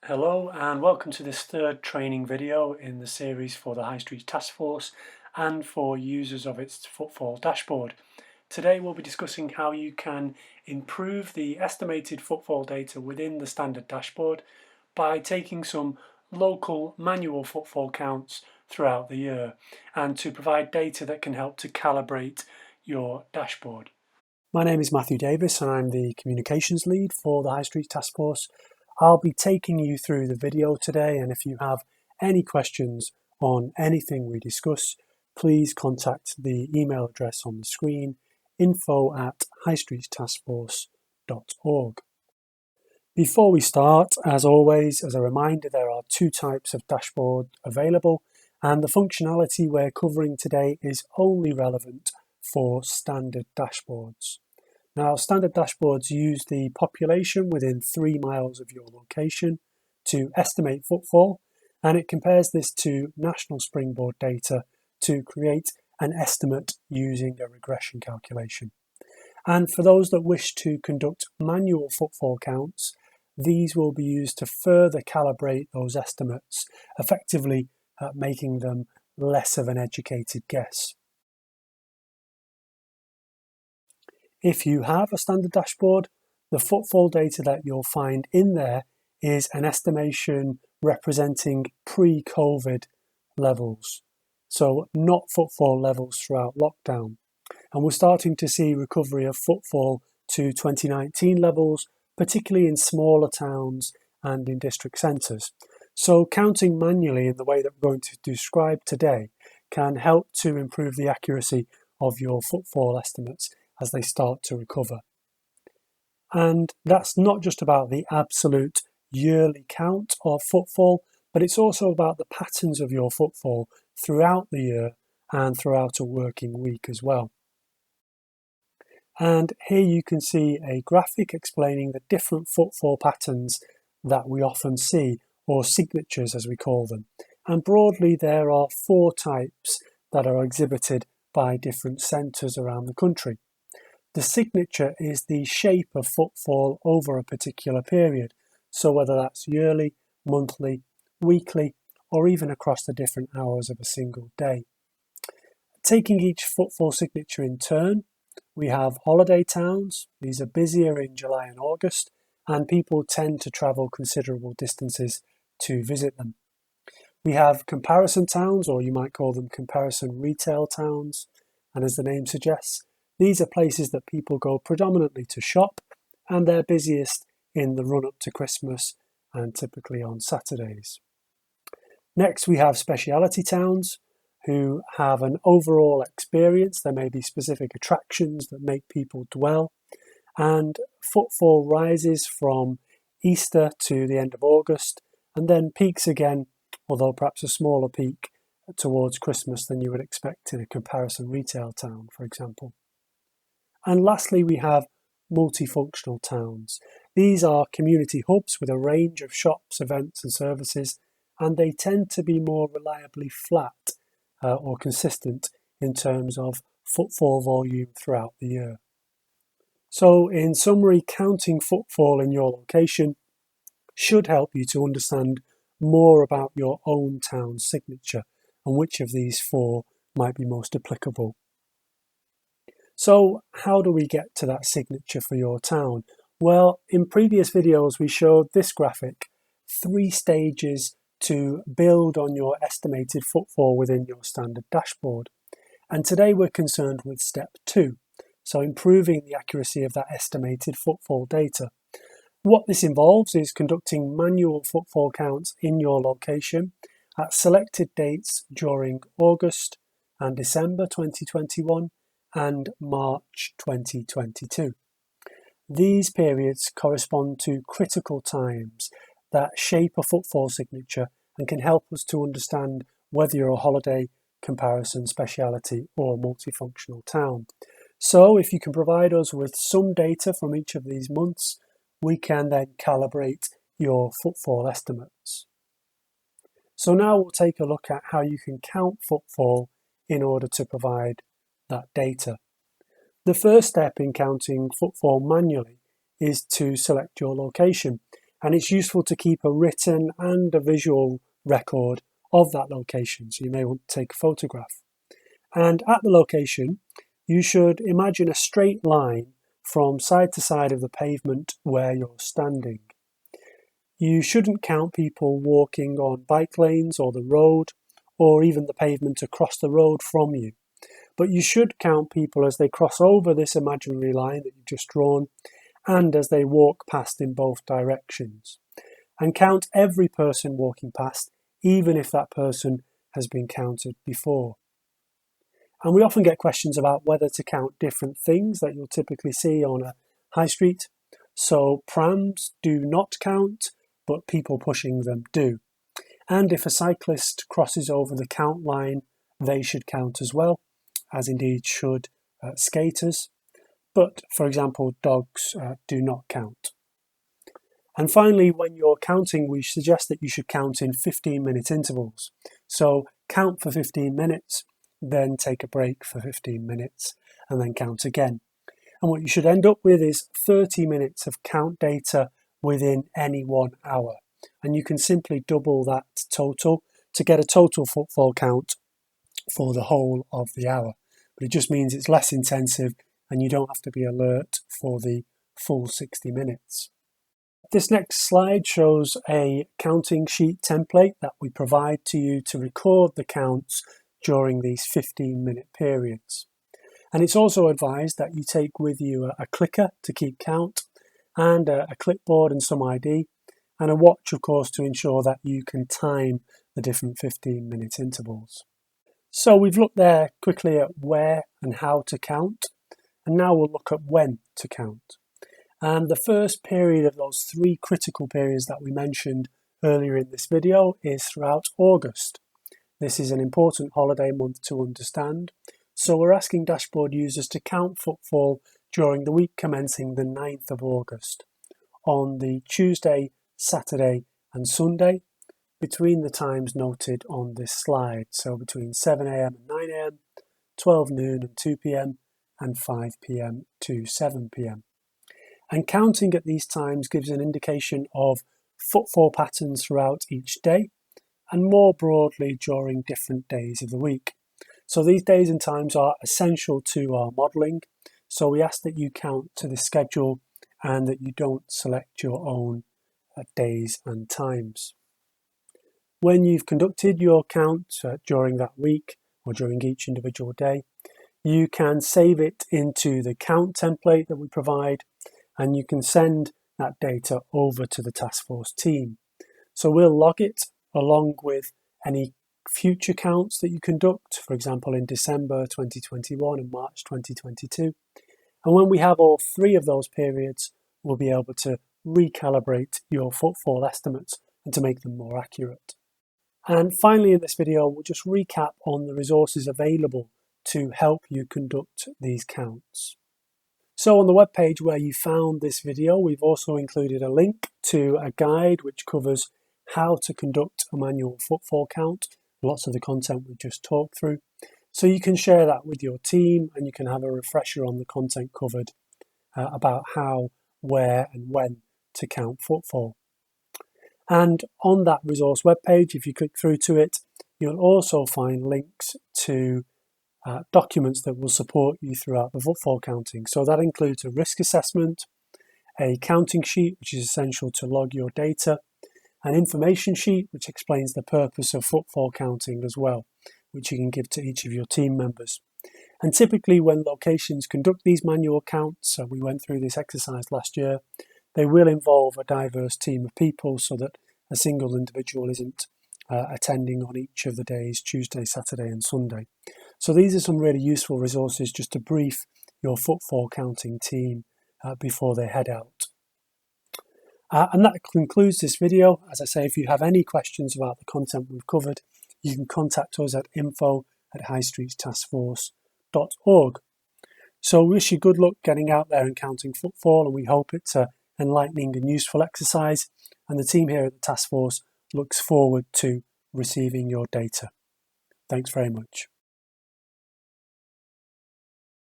Hello and welcome to this third training video in the series for the High Street Task Force and for users of its Footfall dashboard. Today we'll be discussing how you can improve the estimated footfall data within the standard dashboard by taking some local manual footfall counts throughout the year and to provide data that can help to calibrate your dashboard. My name is Matthew Davis and I'm the Communications Lead for the High Street Task Force. I'll be taking you through the video today, and if you have any questions on anything we discuss, please contact the email address on the screen, info@highstreettaskforce.org. Before we start, as always, as a reminder, there are two types of dashboard available, and the functionality we're covering today is only relevant for standard dashboards. Now, standard dashboards use the population within 3 miles of your location to estimate footfall, and it compares this to national springboard data to create an estimate using a regression calculation. And for those that wish to conduct manual footfall counts, these will be used to further calibrate those estimates, effectively making them less of an educated guess. If you have a standard dashboard, the footfall data that you'll find in there is an estimation representing pre-COVID levels, so not footfall levels throughout lockdown. And we're starting to see recovery of footfall to 2019 levels, particularly in smaller towns and in district centres. So counting manually in the way that we're going to describe today can help to improve the accuracy of your footfall estimates as they start to recover. And that's not just about the absolute yearly count of footfall, but it's also about the patterns of your footfall throughout the year and throughout a working week as well. And here you can see a graphic explaining the different footfall patterns that we often see, or signatures as we call them. And broadly, there are 4 types that are exhibited by different centres around the country. The signature is the shape of footfall over a particular period, so whether that's yearly, monthly, weekly, or even across the different hours of a single day. Taking each footfall signature in turn, we have holiday towns. These are busier in July and August, and people tend to travel considerable distances to visit them. We have comparison towns, or you might call them comparison retail towns, and as the name suggests, these are places that people go predominantly to shop, and they're busiest in the run-up to Christmas and typically on Saturdays. Next, we have specialty towns who have an overall experience. There may be specific attractions that make people dwell, and footfall rises from Easter to the end of August and then peaks again, although perhaps a smaller peak towards Christmas than you would expect in a comparison retail town, for example. And lastly, we have multifunctional towns. These are community hubs with a range of shops, events and services, and they tend to be more reliably flat or consistent in terms of footfall volume throughout the year. So in summary, counting footfall in your location should help you to understand more about your own town's signature and which of these 4 might be most applicable. So how do we get to that signature for your town? Well, in previous videos we showed this graphic, 3 stages to build on your estimated footfall within your standard dashboard. And today we're concerned with step 2, so improving the accuracy of that estimated footfall data. What this involves is conducting manual footfall counts in your location at selected dates during August and December 2021 and March 2022. These periods correspond to critical times that shape a footfall signature and can help us to understand whether you're a holiday, comparison, speciality or multifunctional town. So if you can provide us with some data from each of these months, we can then calibrate your footfall estimates. So now we'll take a look at how you can count footfall in order to provide that data. The first step in counting footfall manually is to select your location. and it's useful to keep a written and a visual record of that location. So you may want to take a photograph. And at the location, you should imagine a straight line from side to side of the pavement where you're standing. You shouldn't count people walking on bike lanes or the road, or even the pavement across the road from you. But you should count people as they cross over this imaginary line that you've just drawn, and as they walk past in both directions. And count every person walking past, even if that person has been counted before. And we often get questions about whether to count different things that you'll typically see on a high street. So prams do not count, but people pushing them do. And if a cyclist crosses over the count line, they should count as well, as indeed should skaters. But, for example, dogs do not count. And finally, when you're counting, we suggest that you should count in 15-minute intervals. So count for 15 minutes, then take a break for 15 minutes, and then count again. And what you should end up with is 30 minutes of count data within any 1 hour. And you can simply double that total to get a total footfall count for the whole of the hour. But it just means it's less intensive and you don't have to be alert for the full 60 minutes. This next slide shows a counting sheet template that we provide to you to record the counts during these 15-minute periods. And it's also advised that you take with you a clicker to keep count, and a clipboard and some ID, and a watch, of course, to ensure that you can time the different 15-minute intervals. So we've looked there quickly at where and how to count, and now we'll look at when to count. And the first period of those 3 critical periods that we mentioned earlier in this video is throughout August. This is an important holiday month to understand, so we're asking dashboard users to count footfall during the week commencing the 9th of August, on the Tuesday, Saturday and Sunday, between the times noted on this slide, so between 7 a.m. and 9 a.m, 12 noon and 2 p.m, and 5 p.m. to 7 p.m. And counting at these times gives an indication of footfall patterns throughout each day, and more broadly during different days of the week. So these days and times are essential to our modelling, so we ask that you count to the schedule and that you don't select your own days and times. When you've conducted your count during that week or during each individual day, you can save it into the count template that we provide, and you can send that data over to the task force team. So we'll log it along with any future counts that you conduct, for example in December 2021 and March 2022. And when we have all 3 of those periods, we'll be able to recalibrate your footfall estimates and to make them more accurate. And finally in this video, we'll just recap on the resources available to help you conduct these counts. So on the webpage where you found this video, we've also included a link to a guide which covers how to conduct a manual footfall count, lots of the content we've just talked through. So you can share that with your team and you can have a refresher on the content covered about how, where and when to count footfall. And on that resource webpage, if you click through to it, you'll also find links to documents that will support you throughout the footfall counting. So that includes a risk assessment, a counting sheet, which is essential to log your data, an information sheet, which explains the purpose of footfall counting as well, which you can give to each of your team members. And typically when locations conduct these manual counts, we went through this exercise last year, they will involve a diverse team of people so that a single individual isn't attending on each of the days, Tuesday, Saturday and Sunday. So these are some really useful resources just to brief your footfall counting team before they head out. And that concludes this video. As I say, if you have any questions about the content we've covered, you can contact us at info@highstreetstaskforce.org. So we wish you good luck getting out there and counting footfall, and we hope it's an enlightening and useful exercise. And the team here at the task force looks forward to receiving your data. Thanks very much.